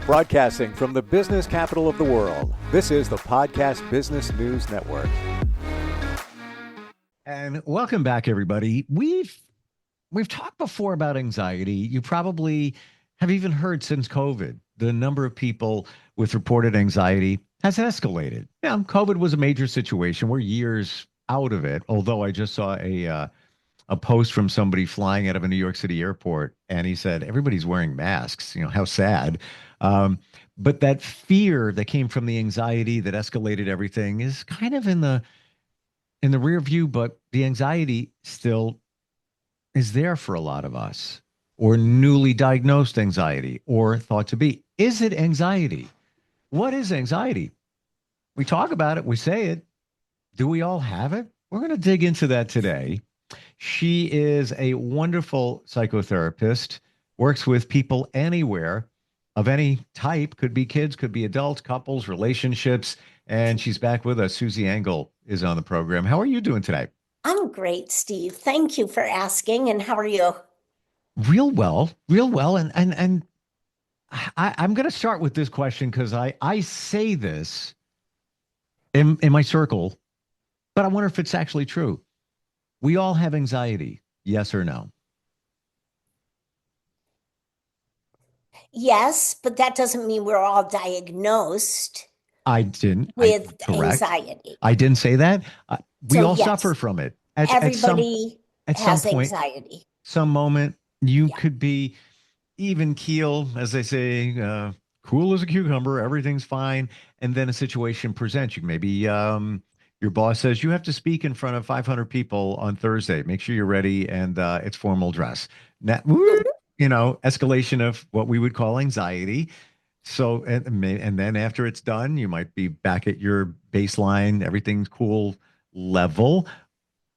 Broadcasting from the business capital of the world, this is the Podcast Business News Network. And welcome back, everybody. We've talked before about anxiety. You probably have even heard since COVID, the number of people with reported anxiety has escalated. Yeah, COVID was a major situation. We're years out of it, although I just saw a post from somebody flying out of a New York City airport, and he said, everybody's wearing masks. You know, how sad. But that fear that came from the anxiety that escalated everything is kind of in the rear view, but the anxiety still is there for a lot of us, or newly diagnosed anxiety, or thought to be. Is it anxiety? What is anxiety? We talk about it, we say it. Do we all have it? We're going to dig into that today. She is a wonderful psychotherapist, works with people anywhere of any type, could be kids, could be adults, couples, relationships. And she's back with us. Susie Engel is on the program. How are you doing today? I'm great, Steve. Thank you for asking. And how are you? Real well, real well. And I'm going to start with this question because I say this in my circle, but I wonder if it's actually true. We all have anxiety, yes or no? Yes, but that doesn't mean we're all diagnosed with anxiety. I didn't say that. We all yes, suffer from it. Everybody at has some point, anxiety. Some moment you could be even keel, as they say, cool as a cucumber. Everything's fine. And then a situation presents you. Maybe your boss says you have to speak in front of 500 people on Thursday. Make sure you're ready, and it's formal dress. Now, escalation of what we would call anxiety. So, and then after it's done, you might be back at your baseline, everything's cool level,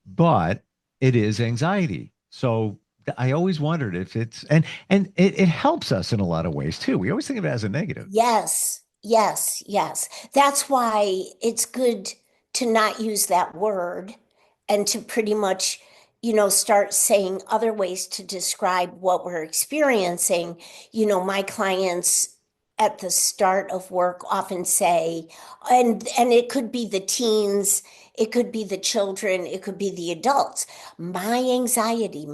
but it is anxiety. So I always wondered if it's, and it helps us in a lot of ways too. We always think of it as a negative. Yes. That's why it's good to not use that word and to pretty much, start saying other ways to describe what we're experiencing. My clients at the start of work often say, and it could be the teens, it could be the children, it could be the adults, my anxiety.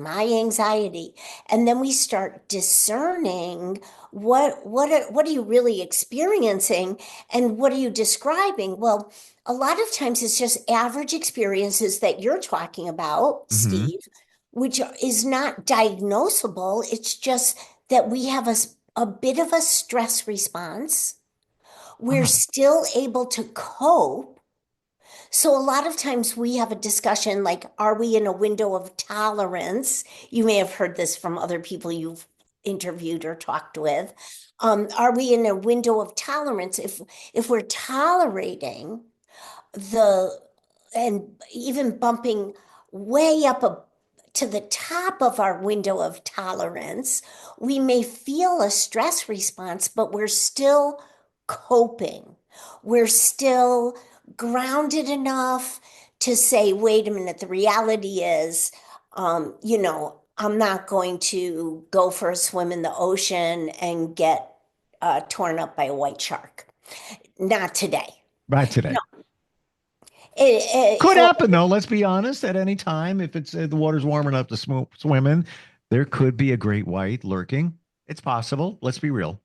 And then we start discerning what are you really experiencing and what are you describing? Well, a lot of times it's just average experiences that you're talking about, Steve, which is not diagnosable. It's just that we have a bit of a stress response. We're still able to cope. So a lot of times we have a discussion like, are we in a window of tolerance? You may have heard this from other people you've interviewed or talked with. Are we in a window of tolerance if we're tolerating and even bumping way up to the top of our window of tolerance, we may feel a stress response, but we're still coping. We're still grounded enough to say, wait a minute, the reality is, I'm not going to go for a swim in the ocean and get torn up by a white shark. Not today. Right today. No. It could happen, though. Let's be honest. At any time, if it's the water's warm enough to swim in, there could be a great white lurking. It's possible. Let's be real.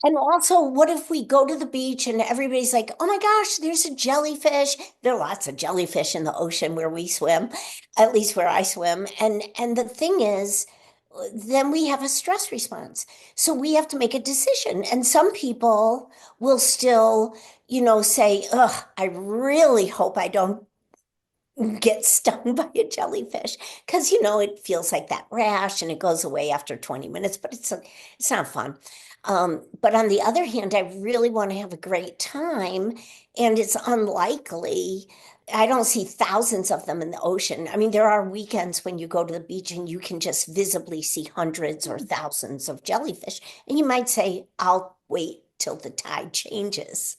And also, what if we go to the beach and everybody's like, oh my gosh, there's a jellyfish. There are lots of jellyfish in the ocean where we swim, at least where I swim. And the thing is, then we have a stress response. So we have to make a decision. And some people will still, say, ugh, I really hope I don't get stung by a jellyfish, because it feels like that rash and it goes away after 20 minutes, but it's not fun. But on the other hand, I really want to have a great time, and it's unlikely. I don't see thousands of them in the ocean. I mean, there are weekends when you go to the beach and you can just visibly see hundreds or thousands of jellyfish, and you might say, I'll wait till the tide changes.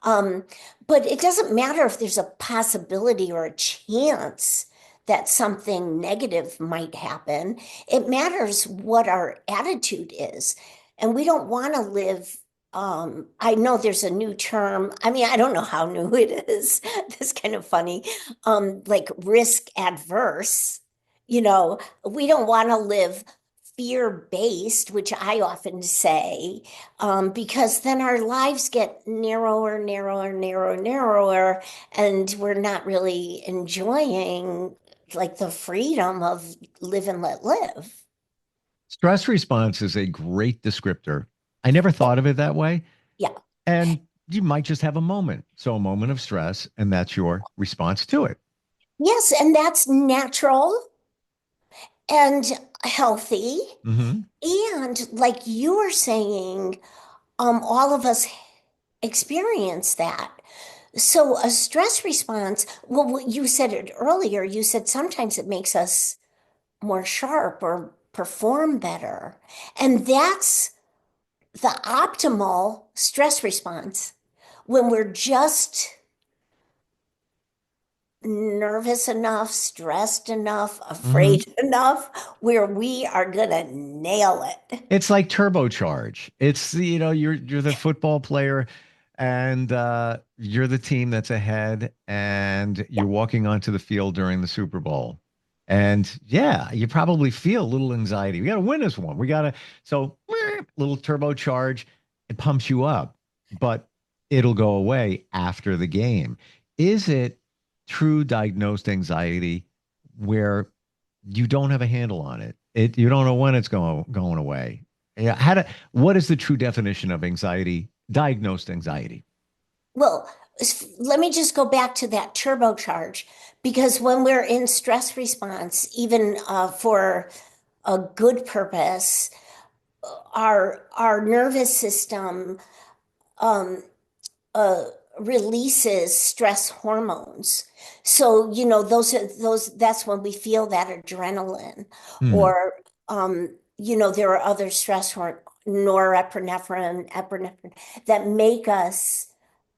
But it doesn't matter if there's a possibility or a chance that something negative might happen. It matters what our attitude is. And we don't want to live, I know there's a new term. I mean, I don't know how new it is. That's kind of funny. Like risk adverse. You know, we don't want to live fear-based, which I often say, because then our lives get narrower, narrower, narrower, narrower, and we're not really enjoying like the freedom of live and let live. Stress response is a great descriptor. I never thought of it that way. Yeah. And you might just have a moment. So a moment of stress, and that's your response to it. Yes, and that's natural and healthy. Hmm. And like you were saying, all of us experience that. So a stress response, well, you said it earlier, you said sometimes it makes us more sharp or perform better. And that's the optimal stress response when we're just nervous enough, stressed enough, Hmm. afraid enough, where we are gonna nail it. It's like turbocharge. It's you're the football player, and you're the team that's ahead, and Yeah. you're walking onto the field during the Super Bowl. And yeah, you probably feel a little anxiety. We got to win this one. We got to, so little turbocharge, it pumps you up, but it'll go away after the game. Is it true diagnosed anxiety where you don't have a handle on it? You don't know when it's going away. Yeah, what is the true definition of anxiety, diagnosed anxiety? Well, let me just go back to that turbocharge because when we're in stress response, even for a good purpose, our nervous system um, uh, releases stress hormones. So, you know, that's when we feel that adrenaline Hmm. or, you know, there are other stress hormones, norepinephrine, epinephrine that make us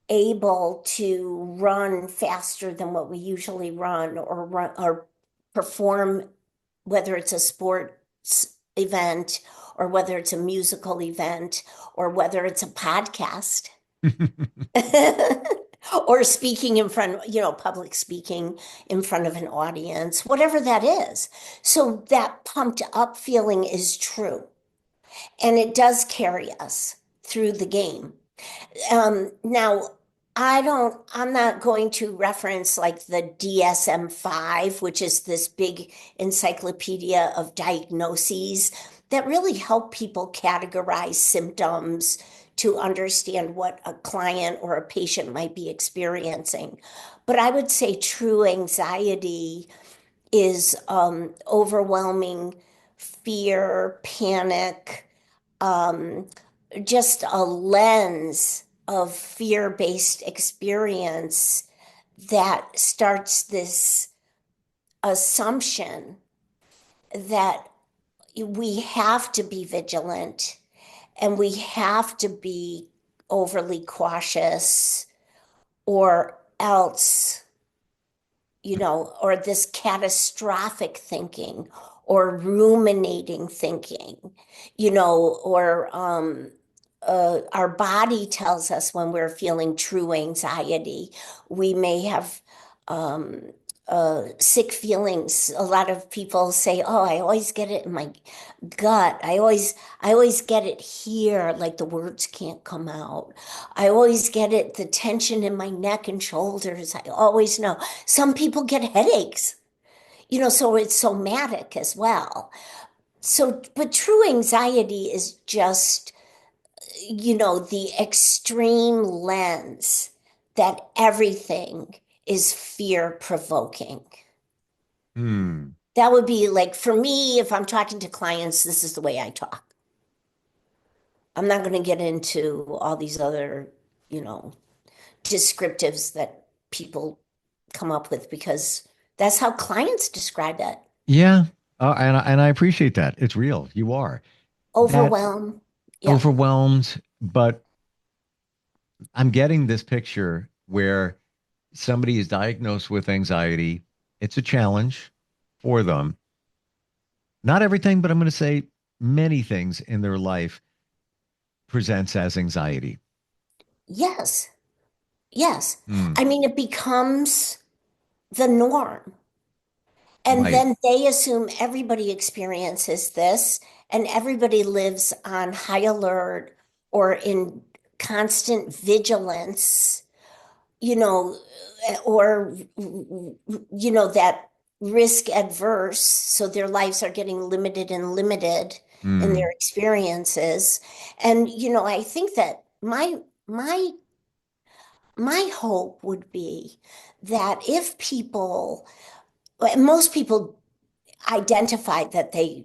able to run faster than what we usually run or perform, whether it's a sports event or whether it's a musical event or whether it's a podcast. Or speaking in front, you know, public speaking in front of an audience, whatever that is. So that pumped up feeling is true. And it does carry us through the game. Now, I'm not going to reference like the DSM-5, which is this big encyclopedia of diagnoses that really help people categorize symptoms to understand what a client or a patient might be experiencing. But I would say true anxiety is overwhelming fear, panic, um, just a lens of fear-based experience that starts this assumption that we have to be vigilant and we have to be overly cautious or else, you know, or this catastrophic thinking or ruminating thinking, you know, or our body tells us when we're feeling true anxiety. We may have um, sick feelings. A lot of people say, "Oh, I always get it in my gut. I always get it here, like the words can't come out. I always get it, the tension in my neck and shoulders. I always know." Some people get headaches, you know, so it's somatic as well. So, but true anxiety is just, you know, the extreme lens that everything is fear provoking. Hmm. That would be like for me, if I'm talking to clients, this is the way I talk. I'm not going to get into all these other, you know, descriptives that people come up with because that's how clients describe it. Yeah. And I appreciate that. It's real. You are that Overwhelm. Yeah. overwhelmed, but I'm getting this picture where somebody is diagnosed with anxiety. It's a challenge for them. Not everything, but I'm going to say many things in their life presents as anxiety. Yes. Yes. Hmm. I mean, it becomes the norm. And Right. then they assume everybody experiences this and everybody lives on high alert or in constant vigilance, you know, or, that risk adverse. So their lives are getting limited and limited in Hmm. their experiences. And, I think that my my hope would be that if most people identify that they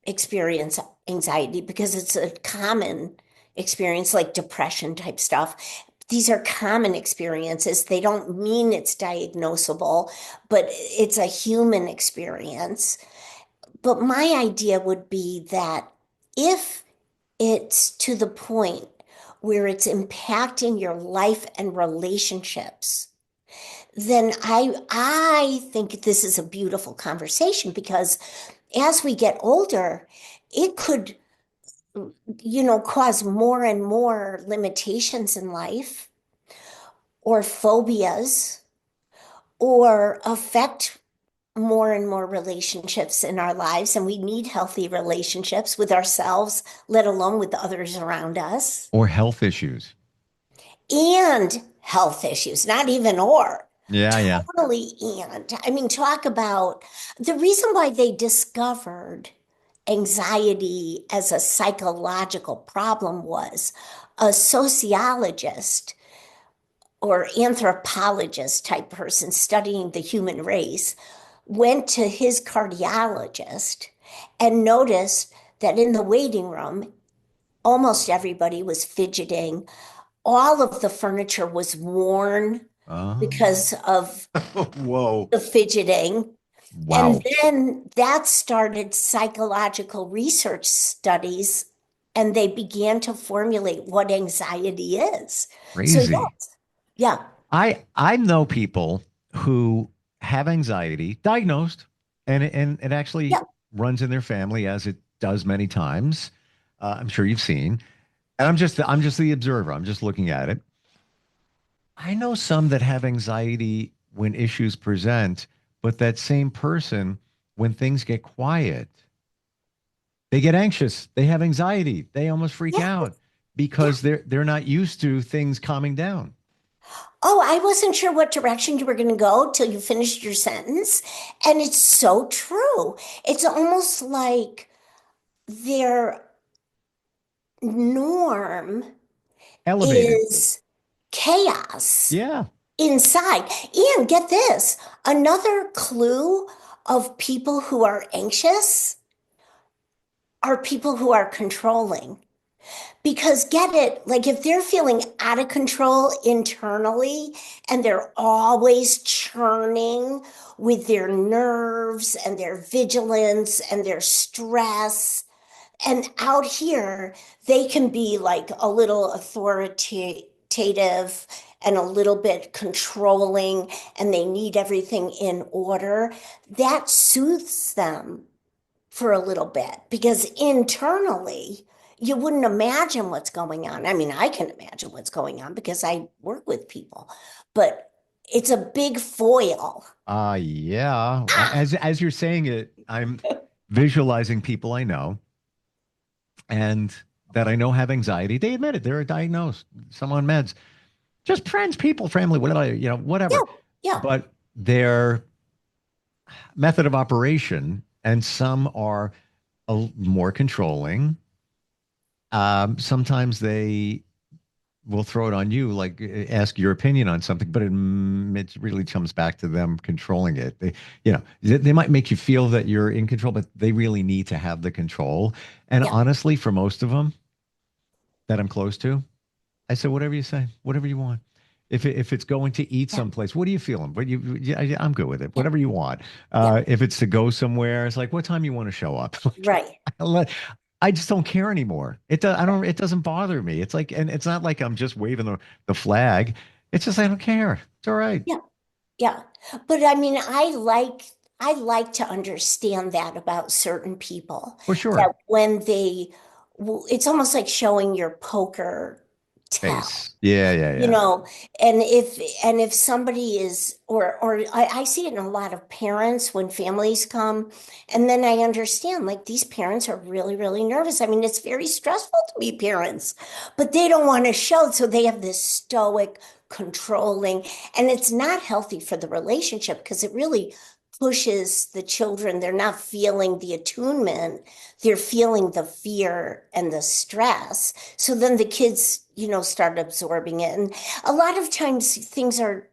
experience anxiety because it's a common experience, like depression type stuff. These are common experiences. They don't mean it's diagnosable, but it's a human experience. But my idea would be that if it's to the point where it's impacting your life and relationships, then I think this is a beautiful conversation because as we get older, it could, cause more and more limitations in life or phobias or affect more and more relationships in our lives. And we need healthy relationships with ourselves, let alone with the others around us, Or health issues. and health issues, not even or. Yeah, yeah. Totally. And I mean, talk about the reason why they discovered anxiety as a psychological problem was a sociologist or anthropologist type person studying the human race went to his cardiologist and noticed that in the waiting room, almost everybody was fidgeting. All of the furniture was worn Oh. because of Whoa. the fidgeting. And Wow. then that started psychological research studies, and they began to formulate what anxiety is. So, Crazy. yes, yeah, I know people who have anxiety diagnosed, and it actually yeah, runs in their family as it does many times. I'm sure you've seen. And I'm just the observer. I'm just looking at it. I know some that have anxiety when issues present, but that same person, when things get quiet, they get anxious. They have anxiety. They almost freak yeah, out yeah. because they're not used to things calming down. Oh, I wasn't sure what direction you were going to go till you finished your sentence. And it's so true. It's almost like their norm Elevated. is chaos Yeah. inside. And get this, another clue of people who are anxious are people who are controlling. Because get it, like if they're feeling out of control internally and they're always churning with their nerves and their vigilance and their stress, and out here, they can be like a little authoritative and a little bit controlling, and they need everything in order. That soothes them for a little bit because internally, you wouldn't imagine what's going on. I mean, I can imagine what's going on because I work with people, but it's a big foil. Yeah. Ah, As you're saying it, I'm visualizing people I know and that I know have anxiety. They admit it. They're diagnosed, some on meds, just friends, people, family, whatever, yeah, whatever. yeah, But their method of operation, and some are more controlling. Sometimes they will throw it on you, like ask your opinion on something, but it really comes back to them controlling it. They might make you feel that you're in control, but they really need to have the control. And yeah, honestly, for most of them that I'm close to, I said, whatever you say, whatever you want. If it's going to eat yeah, someplace, what are you feeling? But yeah, I'm good with it. yeah, Whatever you want. yeah, If it's to go somewhere, it's like, what time you want to show up? right. I just don't care anymore. It does. I don't. It doesn't bother me. It's like, and it's not like I'm just waving the flag. It's just I don't care. It's all right. Yeah, yeah. But I mean, I like to understand that about certain people For sure. that when they it's almost like showing your poker tell. Face. Yeah, yeah, You yeah. know, and if somebody is, or I see it in a lot of parents when families come, and then I understand like these parents are really, really nervous. I mean, it's very stressful to be parents, but they don't want to show, so they have this stoic, controlling, and it's not healthy for the relationship because it really pushes the children. They're not feeling the attunement, they're feeling the fear and the stress. So then the kids, start absorbing it. And a lot of times things are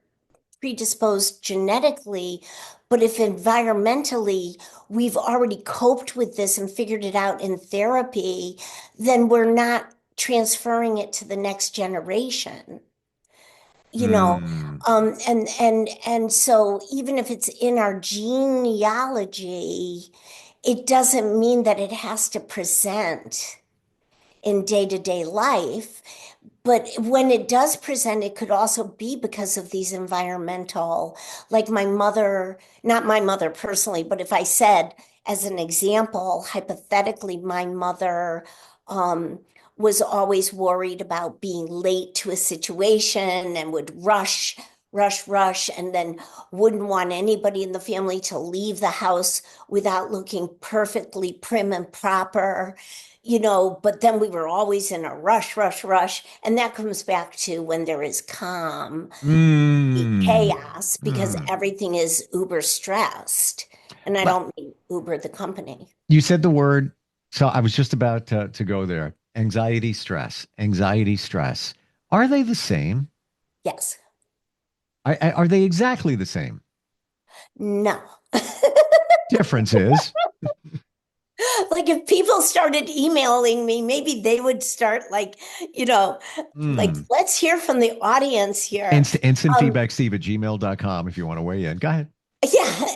predisposed genetically, but if environmentally we've already coped with this and figured it out in therapy, then we're not transferring it to the next generation. You know, Hmm. and so even if it's in our genealogy, it doesn't mean that it has to present in day-to-day life. But when it does present, it could also be because of these environmental, like my mother, not my mother personally, but if I said, as an example, hypothetically, my mother was always worried about being late to a situation and would rush, rush, rush, and then wouldn't want anybody in the family to leave the house without looking perfectly prim and proper. But then we were always in a rush, rush, rush. And that comes back to when there is calm, Hmm. chaos, because Hmm. everything is uber stressed. And I Well, don't mean Uber, the company. you said the word, so I was just about to go there. Anxiety, stress, anxiety, stress. Are they the same? Yes. Are they exactly the same? No. Difference is, Like if people started emailing me, maybe they would start like hmm. let's hear from the audience here. Instant Um, feedback, Steve at gmail.com if you want to weigh in. Go ahead. yeah.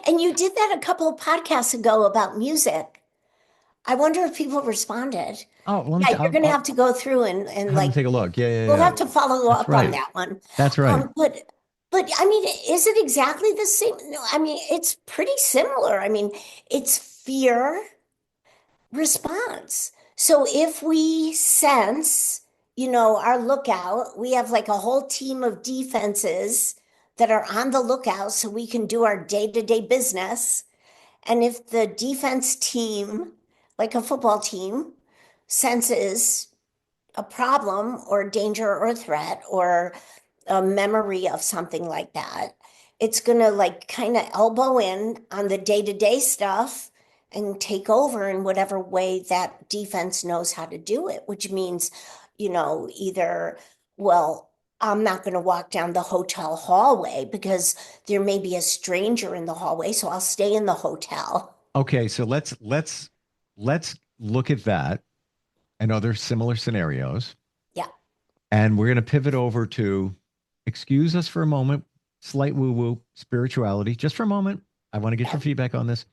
And you did that a couple of podcasts ago about music. I wonder if people responded. Oh, let me, Yeah, you're gonna have to go through and have them like take a look. Yeah, yeah, we'll yeah. have to follow That's up on right. that one. That's right. But I mean, is it exactly the same? No, I mean, it's pretty similar. I mean, it's fear response. So if we sense, our lookout, we have like a whole team of defenses that are on the lookout so we can do our day-to-day business. And if the defense team, like a football team, senses a problem or danger or threat or a memory of something like that, it's going to like kind of elbow in on the day-to-day stuff and take over in whatever way that defense knows how to do it, which means, either, well, I'm not going to walk down the hotel hallway because there may be a stranger in the hallway, so I'll stay in the hotel. Okay, so let's look at that and other similar scenarios. Yeah. And we're going to pivot over to, excuse us for a moment, slight woo woo spirituality, just for a moment. I want to get Yeah. your feedback on this.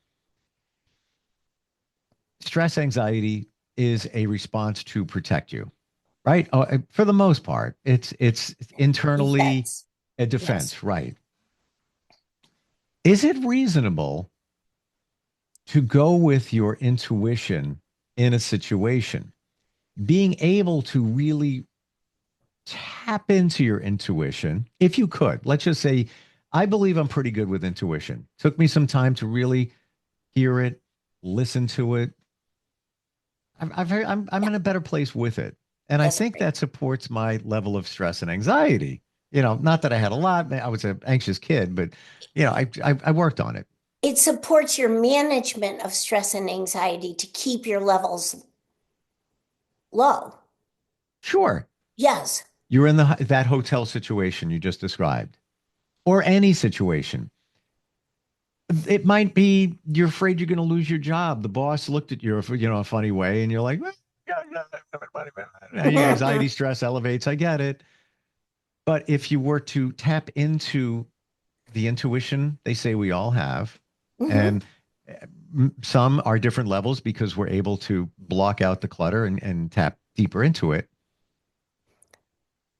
Stress anxiety is a response to protect you, right? For the most part, it's internally Defense. a Yes. defense, right? Is it reasonable to go with your intuition in a situation? Being able to really tap into your intuition, if you could. Let's just say, I believe I'm pretty good with intuition. Took me some time to really hear it, listen to it. I'm Yeah. in a better place with it, and I That's think great. that supports my level of stress and anxiety. Not that I had a lot. I was an anxious kid, but I worked on it. It supports your management of stress and anxiety to keep your levels low. Sure, Yes. you're in that hotel situation you just described, or any situation. It might be you're afraid you're going to lose your job. The boss looked at you, a funny way, and you're like, "Well, anxiety, stress elevates. I get it. But if you were to tap into the intuition they say we all have, Hmm. and some are different levels because we're able to block out the clutter and tap deeper into it.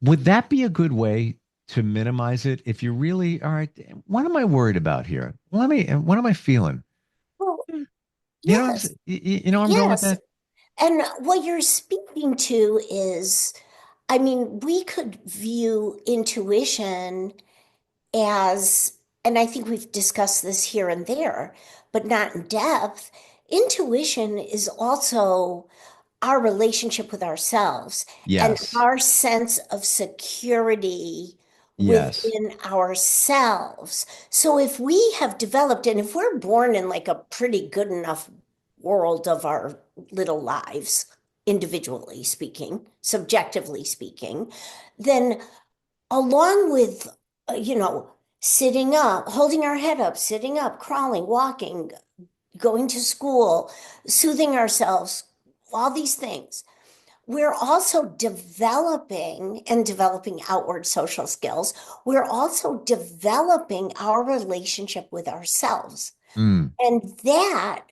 Would that be a good way to minimize it if you're really, all right, what am I worried about here? What am I feeling? Well, You know what I'm yes. you know where I'm going with Yes. that? And what you're speaking to is, I mean, we could view intuition as, and I think we've discussed this here and there, but not in depth. Intuition is also our relationship with ourselves and Yes. our sense of security Yes. within ourselves. So if we have developed, and if we're born in like a pretty good enough world of our little lives, individually speaking, subjectively speaking, then along with, sitting up, holding our head up, sitting up, crawling, walking, going to school, soothing ourselves, all these things. We're also developing and developing outward social skills. We're also developing our relationship with ourselves. Mm. And that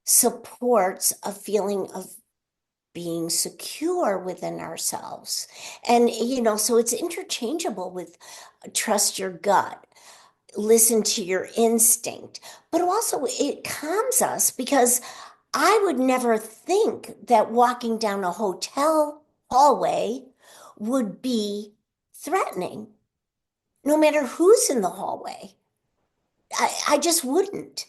supports a feeling of being secure within ourselves. And, so it's interchangeable with trust your gut, listen to your instinct, but also it calms us because I would never think that walking down a hotel hallway would be threatening, no matter who's in the hallway. I just wouldn't.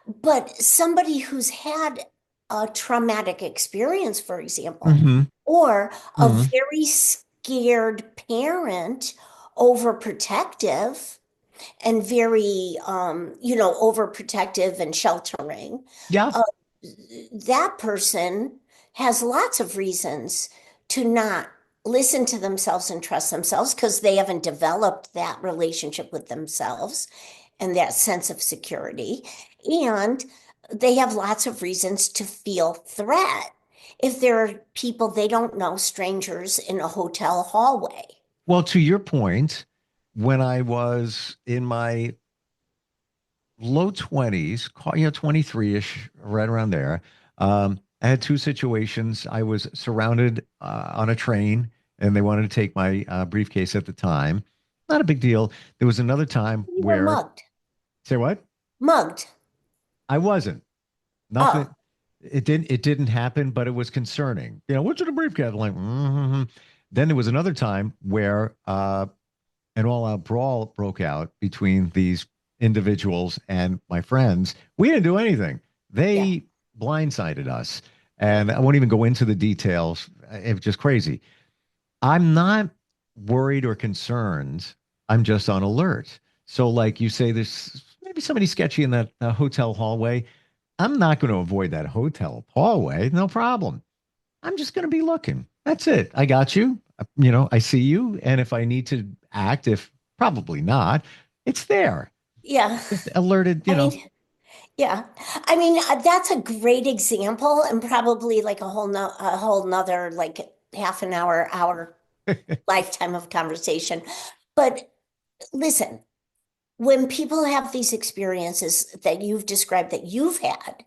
But somebody who's had a traumatic experience, for example, Hmm. or a Hmm. very scared parent, overprotective and very, overprotective and sheltering, Yeah. uh, that person has lots of reasons to not listen to themselves and trust themselves because they haven't developed that relationship with themselves and that sense of security. And they have lots of reasons to feel threat if there are people they don't know, strangers in a hotel hallway. Well, to your point, when I was in my low 20s, 23-ish, right around there, I had two situations. I was surrounded on a train and they wanted to take my briefcase at the time. Not a big deal. There was another time You were where, mugged. say what? Mugged. I wasn't. Oh, Nothing. It didn't happen, but it was concerning. What's in the briefcase? I'm like, mm-hmm. Then there was another time where an all-out brawl broke out between these individuals and my friends. We didn't do anything. yeah. They blindsided us. And I won't even go into the details. It was just crazy. I'm not worried or concerned. I'm just on alert. So, like you say, there's maybe somebody sketchy in that hotel hallway. I'm not going to avoid that hotel hallway. No problem. I'm just going to be looking. That's it. I got you. I see you. And if I need to act, if probably not, it's there. Yeah. Just alerted, I mean, yeah. I mean, that's a great example and probably like a whole nother like half an hour lifetime of conversation. But listen, when people have these experiences that you've described that you've had,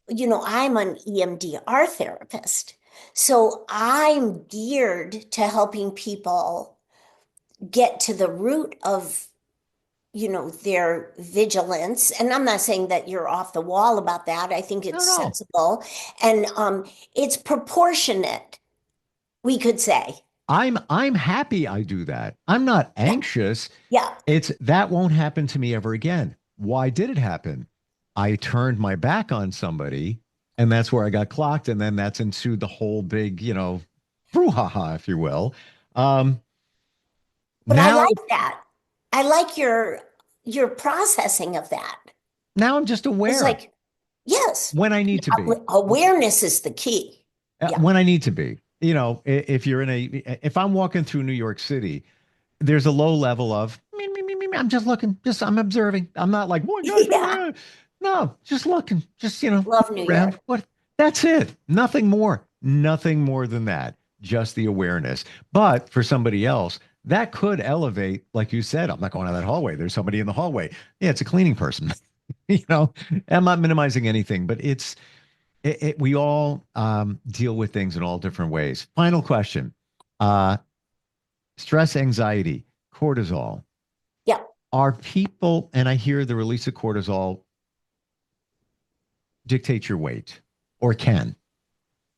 I'm an EMDR therapist. So I'm geared to helping people get to the root of their vigilance. And I'm not saying that you're off the wall about that. I think no, it's no. sensible and it's proportionate, we could say. I'm happy I do that. I'm not Yeah, anxious. yeah, It's that won't happen to me ever again. Why did it happen? I turned my back on somebody, and that's where I got clocked, and then that's ensued the whole big, brouhaha, if you will. Um, but I now, like that. I like your processing of that. now I'm just It's aware like, yes, when I need to be. awareness is the key. Yeah, When I need to be. If you're if I'm walking through New York City, there's a low level of me, me, me, me, me. I'm just looking, I'm observing. I'm not like, what guys, yeah. no, just looking, just Love New around. York. What? That's it. Nothing more than that. Just the awareness. But for somebody else, that could elevate, like you said, I'm not going down that hallway. There's somebody in the hallway. Yeah, it's a cleaning person. you know, I'm not minimizing anything, but we all deal with things in all different ways. Final question. Uh, Stress, anxiety, cortisol. Yeah. Are people, and I hear the release of cortisol dictate your weight or can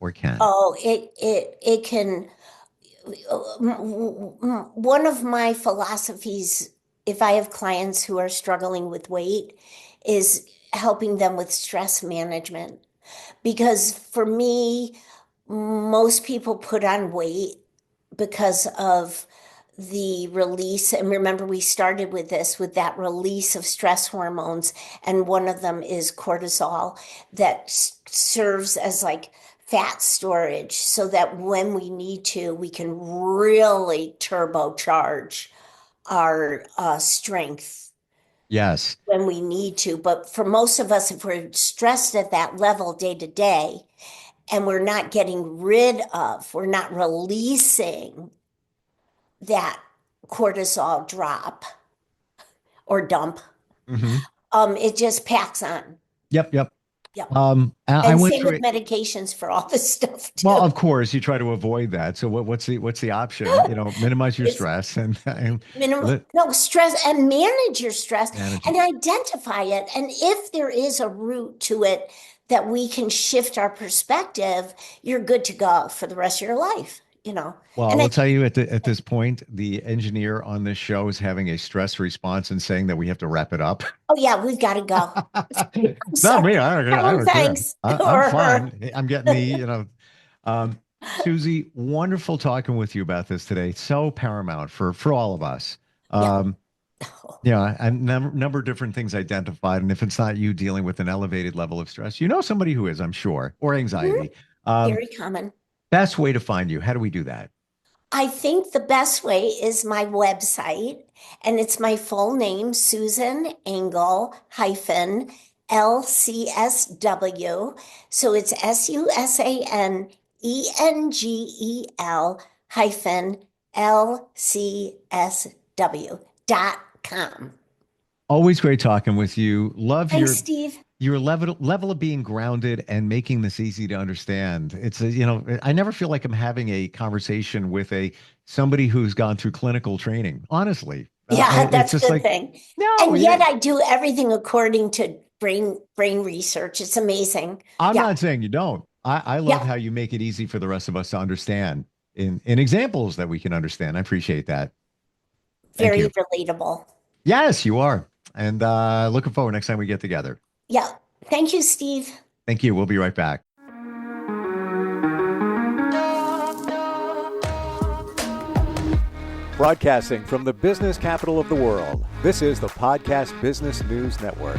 or can? Oh, it can. One of my philosophies, if I have clients who are struggling with weight, is helping them with stress management. Because for me, most people put on weight because of the release. And remember, we started with this, with that release of stress hormones. And one of them is cortisol that serves as like fat storage so that when we need to, we can really turbocharge our strength Yes. when we need to. But for most of us, if we're stressed at that level day to day and we're not getting rid of, we're not releasing that cortisol drop or dump, Hmm. it just packs on. Yep. Yep. I And went same through with it. medications for all this stuff too. Well, of course, you try to avoid that. So what's the option? Minimize your It's stress and minimum, no stress, and manage your stress manage and it. identify it. And if there is a route to it that we can shift our perspective, you're good to go for the rest of your life, Well, I And will tell you at this point, the engineer on this show is having a stress response and saying that we have to wrap it up. oh yeah, we've got to go. Not Sorry. me. I Oh, don't care. thanks. I'm Or her. fine. I'm getting um, Susie, wonderful talking with you about this today. So paramount for all of us. Yeah. Um, yeah, and number of different things identified. And if it's not you dealing with an elevated level of stress, you know somebody who is, I'm sure, or anxiety. Very common. Best way to find you. How do we do that? I think the best way is my website, and it's my full name, Susan Engel hyphen LCSW. So it's SUSANENGEL hyphen LCSW.com. Always great talking with you. Love Thanks, Steve. your level of being grounded and making this easy to understand. I never feel like I'm having a conversation with somebody who's gone through clinical training. Honestly, Yeah, it's that's a just good like thing. no, And yet I do everything according to brain research. It's amazing. I'm Yeah. not saying you don't. I love Yeah. how you make it easy for the rest of us to understand in examples that we can understand. I appreciate that. Thank Very you. relatable. Yes, you are. And looking forward next time we get together. Yeah. Thank you, Steve. Thank you. We'll be right back. Broadcasting from the business capital of the world, this is the Podcast Business News Network.